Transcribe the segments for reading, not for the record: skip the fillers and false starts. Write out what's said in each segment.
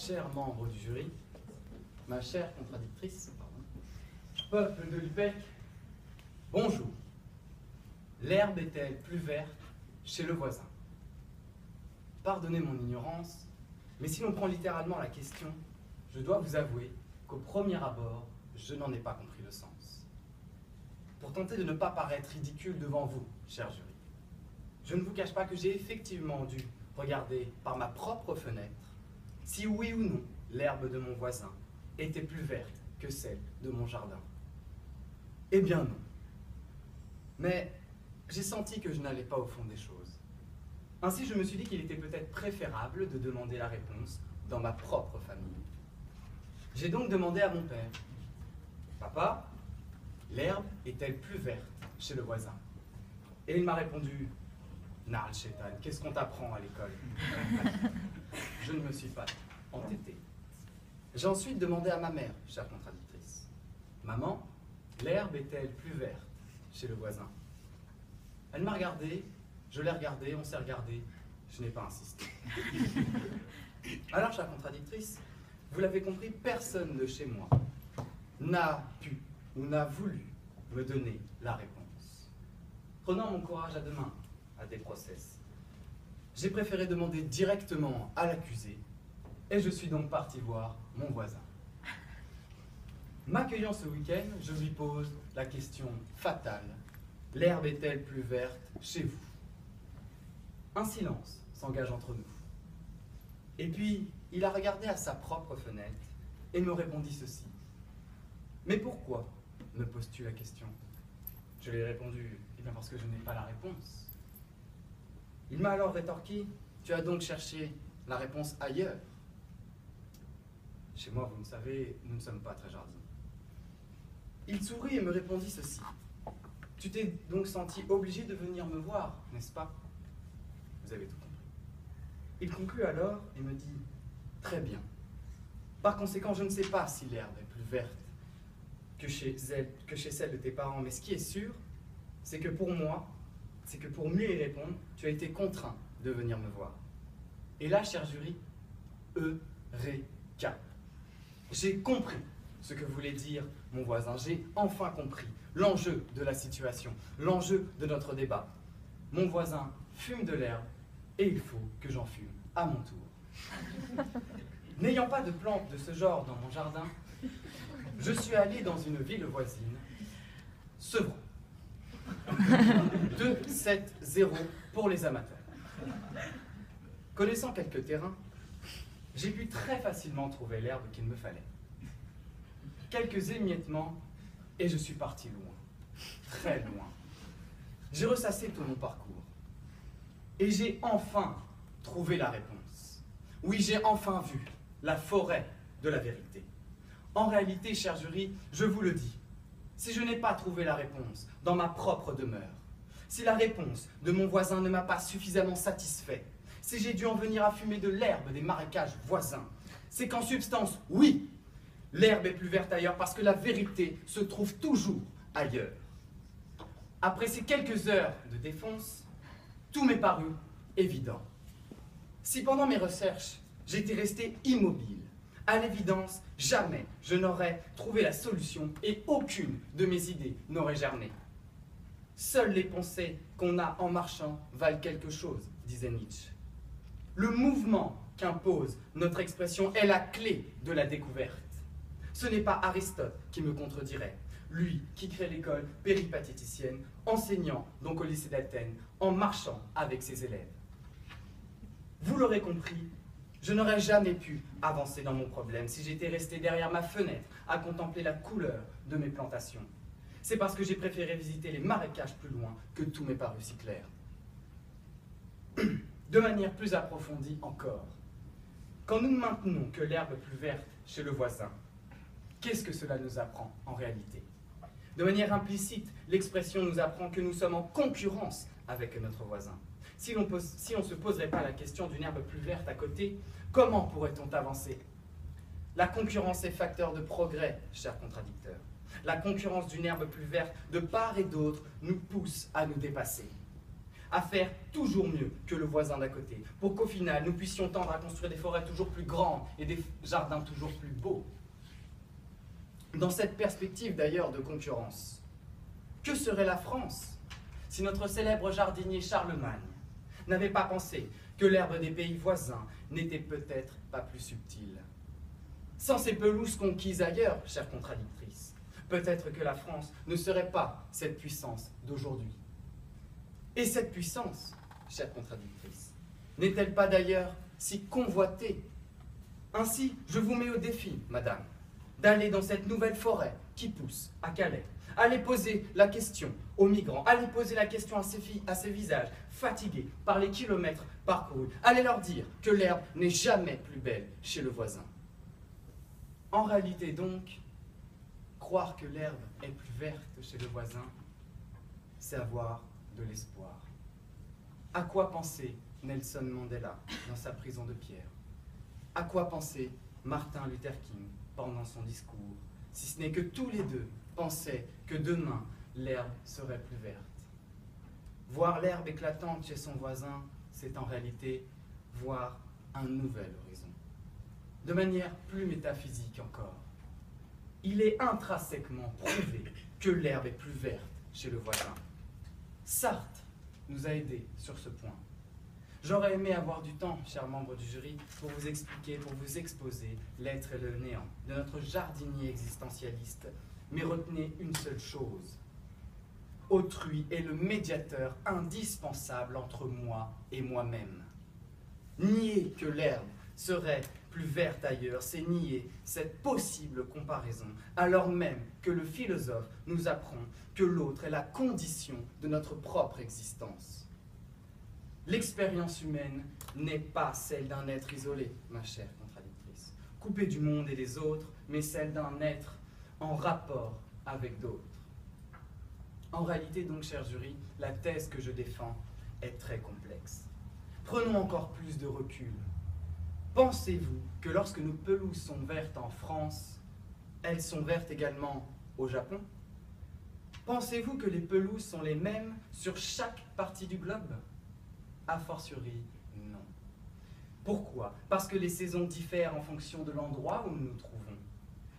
chers membres du jury, ma chère contradictrice, peuple de Lübeck, bonjour. L'herbe est-elle plus verte chez le voisin? Pardonnez mon ignorance, mais si l'on prend littéralement la question, je dois vous avouer qu'au premier abord, je n'en ai pas compris le sens. Pour tenter de ne pas paraître ridicule devant vous, cher jury, je ne vous cache pas que j'ai effectivement dû regarder par ma propre fenêtre si oui ou non l'herbe de mon voisin était plus verte que celle de mon jardin. Eh bien non. Mais j'ai senti que je n'allais pas au fond des choses. Ainsi, je me suis dit qu'il était peut-être préférable de demander la réponse dans ma propre famille. J'ai donc demandé à mon père, « Papa, l'herbe est-elle plus verte chez le voisin ?» Et il m'a répondu, « Narl Shetan, qu'est-ce qu'on t'apprend à l'école ?» Je ne me suis pas entêté. J'ai ensuite demandé à ma mère, chère contradictrice, « Maman, l'herbe est-elle plus verte chez le voisin ?» Elle m'a regardé, je l'ai regardé, on s'est regardé, je n'ai pas insisté. Alors, chère contradictrice, vous l'avez compris, personne de chez moi n'a pu ou n'a voulu me donner la réponse. Prenant mon courage à deux mains, à des procès, j'ai préféré demander directement à l'accusé et je suis donc parti voir mon voisin. M'accueillant ce week-end, je lui pose la question fatale. L'herbe est-elle plus verte chez vous? Un silence s'engage entre nous. Et puis, il a regardé à sa propre fenêtre et me répondit ceci. Mais pourquoi me poses-tu la question? Je lui ai répondu, eh bien parce que je n'ai pas la réponse. Il m'a alors rétorqué, tu as donc cherché la réponse ailleurs. Chez moi, vous le savez, nous ne sommes pas très jardins. Il sourit et me répondit ceci. Tu t'es donc senti obligé de venir me voir, n'est-ce pas? Vous avez tout compris. Il conclut alors et me dit, très bien. Par conséquent, je ne sais pas si l'herbe est plus verte que chez celle de tes parents, mais ce qui est sûr, c'est que pour moi, c'est que pour mieux y répondre, tu as été contraint de venir me voir. Et là, cher jury, Eureka. J'ai compris ce que voulait dire mon voisin. J'ai enfin compris l'enjeu de la situation, l'enjeu de notre débat. Mon voisin fume de l'herbe et il faut que j'en fume à mon tour. N'ayant pas de plantes de ce genre dans mon jardin, je suis allé dans une ville voisine, Sevran. 2-7-0 pour les amateurs. Connaissant quelques terrains, j'ai pu très facilement trouver l'herbe qu'il me fallait. Quelques émiettements et je suis parti loin, très loin. J'ai ressassé tout mon parcours et j'ai enfin trouvé la réponse. Oui, j'ai enfin vu la forêt de la vérité. En réalité, cher jury, je vous le dis, si je n'ai pas trouvé la réponse dans ma propre demeure, si la réponse de mon voisin ne m'a pas suffisamment satisfait, si j'ai dû en venir à fumer de l'herbe des marécages voisins, c'est qu'en substance, oui, l'herbe est plus verte ailleurs parce que la vérité se trouve toujours ailleurs. Après ces quelques heures de défonce, tout m'est paru évident. Si pendant mes recherches, j'étais resté immobile, à l'évidence, jamais je n'aurais trouvé la solution et aucune de mes idées n'aurait germé. Seules les pensées qu'on a en marchant valent quelque chose, disait Nietzsche. Le mouvement qu'impose notre expression est la clé de la découverte. Ce n'est pas Aristote qui me contredirait, lui qui crée l'école péripatéticienne, enseignant donc au lycée d'Athènes, en marchant avec ses élèves. Vous l'aurez compris, je n'aurais jamais pu avancer dans mon problème si j'étais resté derrière ma fenêtre à contempler la couleur de mes plantations. C'est parce que j'ai préféré visiter les marécages plus loin que tout m'est paru si clair. De manière plus approfondie encore, quand nous maintenons que l'herbe est plus verte chez le voisin, qu'est-ce que cela nous apprend en réalité? De manière implicite, l'expression nous apprend que nous sommes en concurrence avec notre voisin. Si on ne se poserait pas la question d'une herbe plus verte à côté, comment pourrait-on avancer? La concurrence est facteur de progrès, chers contradicteurs. La concurrence d'une herbe plus verte de part et d'autre nous pousse à nous dépasser. à faire toujours mieux que le voisin d'à côté, pour qu'au final, nous puissions tendre à construire des forêts toujours plus grandes et des jardins toujours plus beaux. Dans cette perspective d'ailleurs de concurrence, que serait la France si notre célèbre jardinier Charlemagne n'avait pas pensé que l'herbe des pays voisins n'était peut-être pas plus subtile? Sans ces pelouses conquises ailleurs, chère contradictrice, peut-être que la France ne serait pas cette puissance d'aujourd'hui. Et cette puissance, chère contradictrice, n'est-elle pas d'ailleurs si convoitée? Ainsi, je vous mets au défi, madame, d'aller dans cette nouvelle forêt qui pousse à Calais. Allez poser la question aux migrants, allez poser la question à ces visages fatigués par les kilomètres parcourus. Allez leur dire que l'herbe n'est jamais plus belle chez le voisin. En réalité donc, croire que l'herbe est plus verte chez le voisin, c'est avoir de l'espoir. À quoi pensait Nelson Mandela dans sa prison de pierre? À quoi pensait Martin Luther King pendant son discours, si ce n'est que tous les deux pensaient que demain, l'herbe serait plus verte? Voir l'herbe éclatante chez son voisin, c'est en réalité voir un nouvel horizon. De manière plus métaphysique encore, il est intrinsèquement prouvé que l'herbe est plus verte chez le voisin. Sartre nous a aidés sur ce point. J'aurais aimé avoir du temps, chers membres du jury, pour vous expliquer, pour vous exposer l'être et le néant de notre jardinier existentialiste, mais retenez une seule chose. Autrui est le médiateur indispensable entre moi et moi-même. Nier que l'herbe serait plus verte ailleurs, c'est nier cette possible comparaison, alors même que le philosophe nous apprend que l'autre est la condition de notre propre existence. L'expérience humaine n'est pas celle d'un être isolé, ma chère contradictrice, coupé du monde et des autres, mais celle d'un être en rapport avec d'autres. En réalité donc, cher jury, la thèse que je défends est très complexe. Prenons encore plus de recul. Pensez-vous que lorsque nos pelouses sont vertes en France, elles sont vertes également au Japon? Pensez-vous que les pelouses sont les mêmes sur chaque partie du globe? A fortiori, non. Pourquoi? Parce que les saisons diffèrent en fonction de l'endroit où nous nous trouvons.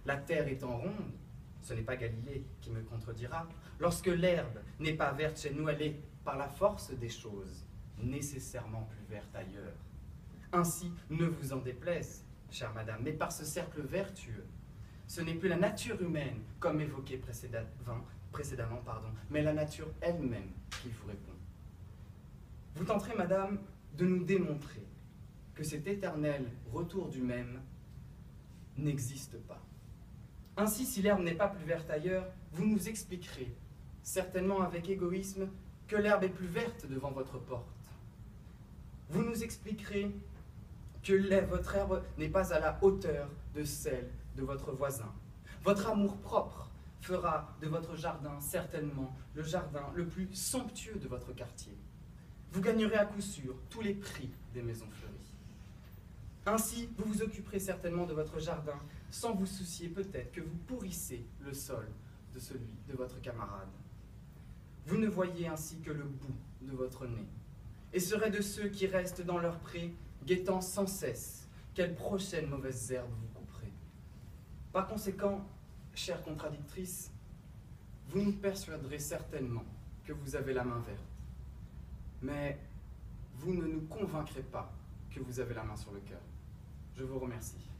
La Terre étant ronde, ce n'est pas Galilée qui me contredira, lorsque l'herbe n'est pas verte chez nous, elle est, par la force des choses, nécessairement plus verte ailleurs. Ainsi, ne vous en déplaise, chère madame, mais par ce cercle vertueux, ce n'est plus la nature humaine, comme évoqué précédemment, mais la nature elle-même qui vous répond. Vous tenterez, madame, de nous démontrer que cet éternel retour du même n'existe pas. Ainsi, si l'herbe n'est pas plus verte ailleurs, vous nous expliquerez, certainement avec égoïsme, que l'herbe est plus verte devant votre porte. Vous nous expliquerez que votre herbe n'est pas à la hauteur de celle de votre voisin. Votre amour-propre fera de votre jardin certainement le jardin le plus somptueux de votre quartier. Vous gagnerez à coup sûr tous les prix des maisons fleuries. Ainsi, vous vous occuperez certainement de votre jardin sans vous soucier peut-être que vous pourrissez le sol de celui de votre camarade. Vous ne voyez ainsi que le bout de votre nez et serez de ceux qui restent dans leur pré, guettant sans cesse quelle prochaine mauvaise herbe vous couperez. Par conséquent, chère contradictrice, vous nous persuaderez certainement que vous avez la main verte, mais vous ne nous convaincrez pas que vous avez la main sur le cœur. Je vous remercie.